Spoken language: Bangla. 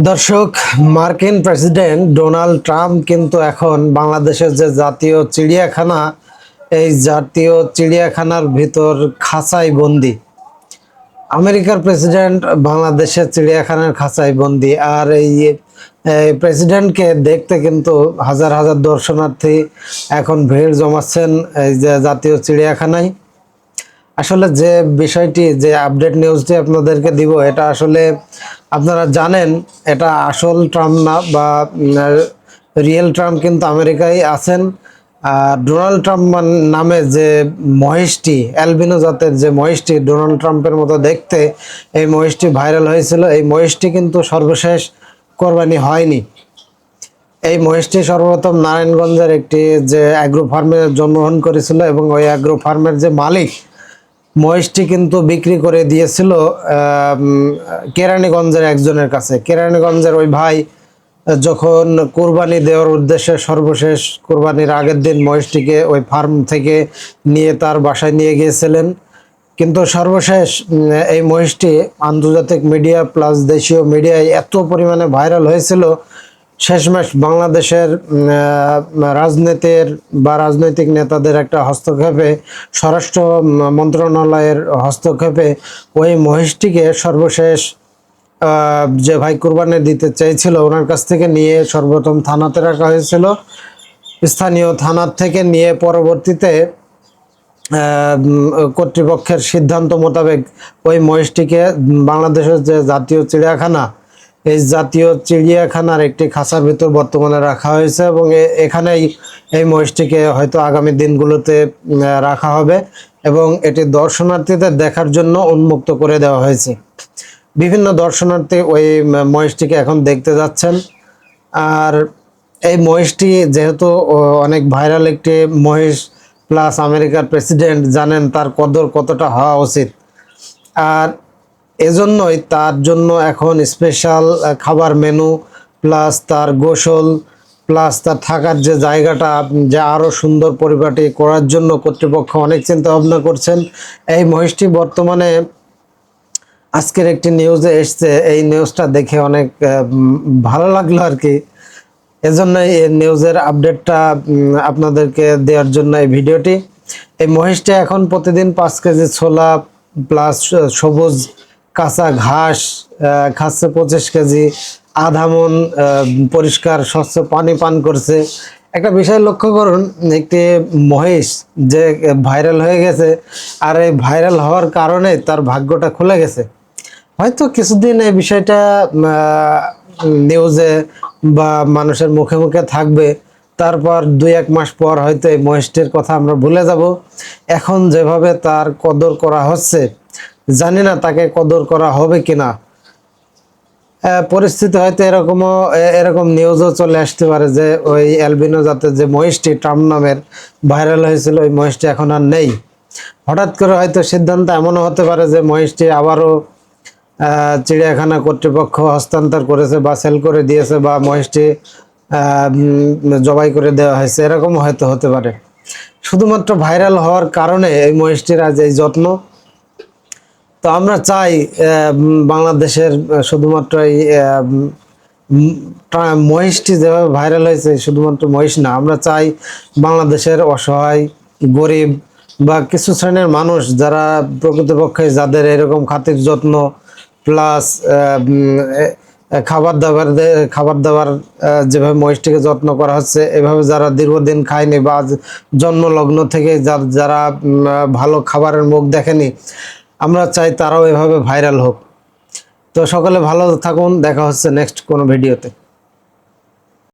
দর্শক, মার্কিন প্রেসিডেন্ট ডোনাল্ড ট্রাম্প কিন্তু এখন বাংলাদেশের যে জাতীয় চিড়িয়াখানা, এই জাতীয় চিড়িয়াখানার ভিতর খাঁচায় বন্দি। আমেরিকার প্রেসিডেন্ট বাংলাদেশের চিড়িয়াখানার খাঁচায় বন্দি। আর এই প্রেসিডেন্টকে দেখতে কিন্তু হাজার হাজার দর্শনার্থী এখন ভিড় জমাচ্ছেন এই যে জাতীয় চিড়িয়াখানায়। আসলে যে বিষয়টি, যে আপডেট নিউজটি আপনাদেরকে দিব, এটা আসলে আপনারা জানেন এটা আসল ট্রাম্প না, বা রিয়েল ট্রাম্প কিন্তু আমেরিকায় আছেন। ডোনাল্ড ট্রাম্প নামে যে মহিষটি, অ্যালবিনো জাতের যে মহিষটি ডোনাল্ড ট্রাম্পের মতো দেখতে, এই মহিষটি ভাইরাল হয়েছিল। এই মহিষটি কিন্তু সর্বশেষ কোরবানি হয়নি। এই মহিষটি সর্বপ্রথম নারায়ণগঞ্জের একটি যে অ্যাগ্রো ফার্মে জন্মগ্রহণ করেছিল, এবং ওই অ্যাগ্রো ফার্মের যে মালিক মহিষটি কিন্তু বিক্রি করে দিয়েছিল কেরানীগঞ্জের একজনের কাছে। কেরানীগঞ্জের ওই ভাই যখন কোরবানি দেওয়ার উদ্দেশ্যে সর্বশেষ কোরবানির আগের দিন মহিষটিকে ওই ফার্ম থেকে নিয়ে তার বাসায় নিয়ে গিয়েছিলেন। কিন্তু সর্বশেষ এই মহিষটি আন্তর্জাতিক মিডিয়া প্লাস দেশীয় মিডিয়ায় এত পরিমাণে ভাইরাল হয়েছিল, শেষমেশ বাংলাদেশের রাজনীতির বা রাজনৈতিক নেতাদের একটা হস্তক্ষেপে, স্বরাষ্ট্র মন্ত্রণালয়ের হস্তক্ষেপে ওই মহিষটিকে সর্বশেষ যে ভাই কুরবানি দিতে চাইছিল ওনার কাছ থেকে নিয়ে সর্বপ্রথম থানাতে রাখা হয়েছিল। স্থানীয় থানার থেকে নিয়ে পরবর্তীতে কর্তৃপক্ষের সিদ্ধান্ত মোতাবেক ওই মহিষটিকে বাংলাদেশের যে জাতীয় চিড়িয়াখানা, এই জাতীয় চিড়িয়াখানার একটি খাঁচার ভিতর বর্তমানে রাখা হয়েছে, এবং এখানেই এই মহিষটিকে হয়তো আগামী দিনগুলোতে রাখা হবে, এবং এটি দর্শনার্থীদের দেখার জন্য উন্মুক্ত করে দেওয়া হয়েছে। বিভিন্ন দর্শনার্থী ওই মহিষটিকে এখন দেখতে যাচ্ছেন। আর এই মহিষটি যেহেতু অনেক ভাইরাল একটি মহিষ, প্লাস আমেরিকার প্রেসিডেন্ট, জানেন তার কদর কতটা হওয়া উচিত। আর এজন্যই তার জন্য এখন স্পেশাল খাবার মেনু, প্লাস তার গোসল, প্লাস তার থাকার যে জায়গাটা, যে আরও সুন্দর পরিপাটি করার জন্য কর্তৃপক্ষ অনেক চিন্তা ভাবনা করছেন। এই মহিষটি বর্তমানে আজকের একটি নিউজে এসছে, এই নিউজটা দেখে অনেক ভালো লাগলো আর কি। এজন্যই এই নিউজের আপডেটটা আপনাদেরকে দেওয়ার জন্য এই ভিডিওটি। এই মহিষটা এখন প্রতিদিন 5 কেজি ছোলা প্লাস সবুজ কাঁচা ঘাস খাচ্ছে, 25 কেজি, আধা মন পরিষ্কার স্বচ্ছ পানি পান করছে। একটা বিষয় লক্ষ্য করুন, একটি মহিষ যে ভাইরাল হয়ে গেছে, আর এই ভাইরাল হওয়ার কারণে তার ভাগ্যটা খুলে গেছে। হয়তো কিছুদিন এই বিষয়টা নিউজে বা মানুষের মুখে মুখে থাকবে, তারপর 2-1 মাস পর হয়তো এই মহিষটির কথা আমরা ভুলে যাব। এখন যেভাবে তার কদর করা হচ্ছে, জানি না তাকে কদর করা হবে কিনা। পরিস্থিতি হয়তো এরকম নিউজও চলে আসতে পারে যে ওই অ্যালবিনো জাতের যে মহিষটি ট্রাম্প নামের ভাইরাল হয়েছিল, ওই মহিষটি এখন আর নেই। হঠাৎ করে হয়তো সিদ্ধান্ত এমনও হতে পারে যে মহিষটি আবারও চিড়িয়াখানা কর্তৃপক্ষ হস্তান্তর করেছে বা সেল করে দিয়েছে, বা মহিষটি জবাই করে দেওয়া হয়েছে, এরকম হয়তো হতে পারে। শুধুমাত্র ভাইরাল হওয়ার কারণে এই মহিষটির আজ এই যত্ন। তো আমরা চাই বাংলাদেশের শুধুমাত্র এই মহিষটি যেভাবে ভাইরাল হয়েছে, শুধুমাত্র মহিষ না, আমরা চাই বাংলাদেশের অসহায়, গরিব বা কিছু শ্রেণীর মানুষ যারা প্রকৃতপক্ষে, যাদের এরকম খাতির যত্ন প্লাস খাবার দাবার যেভাবে মহিষটিকে যত্ন করা হচ্ছে, এভাবে যারা দীর্ঘদিন খায়নি বা জন্মলগ্ন থেকে যারা ভালো খাবারের মুখ দেখেনি, আমরা চাই তারাও এভাবে ভাইরাল হোক। তো সকলে ভালো থাকুন, দেখা হচ্ছে নেক্সট কোনো ভিডিওতে।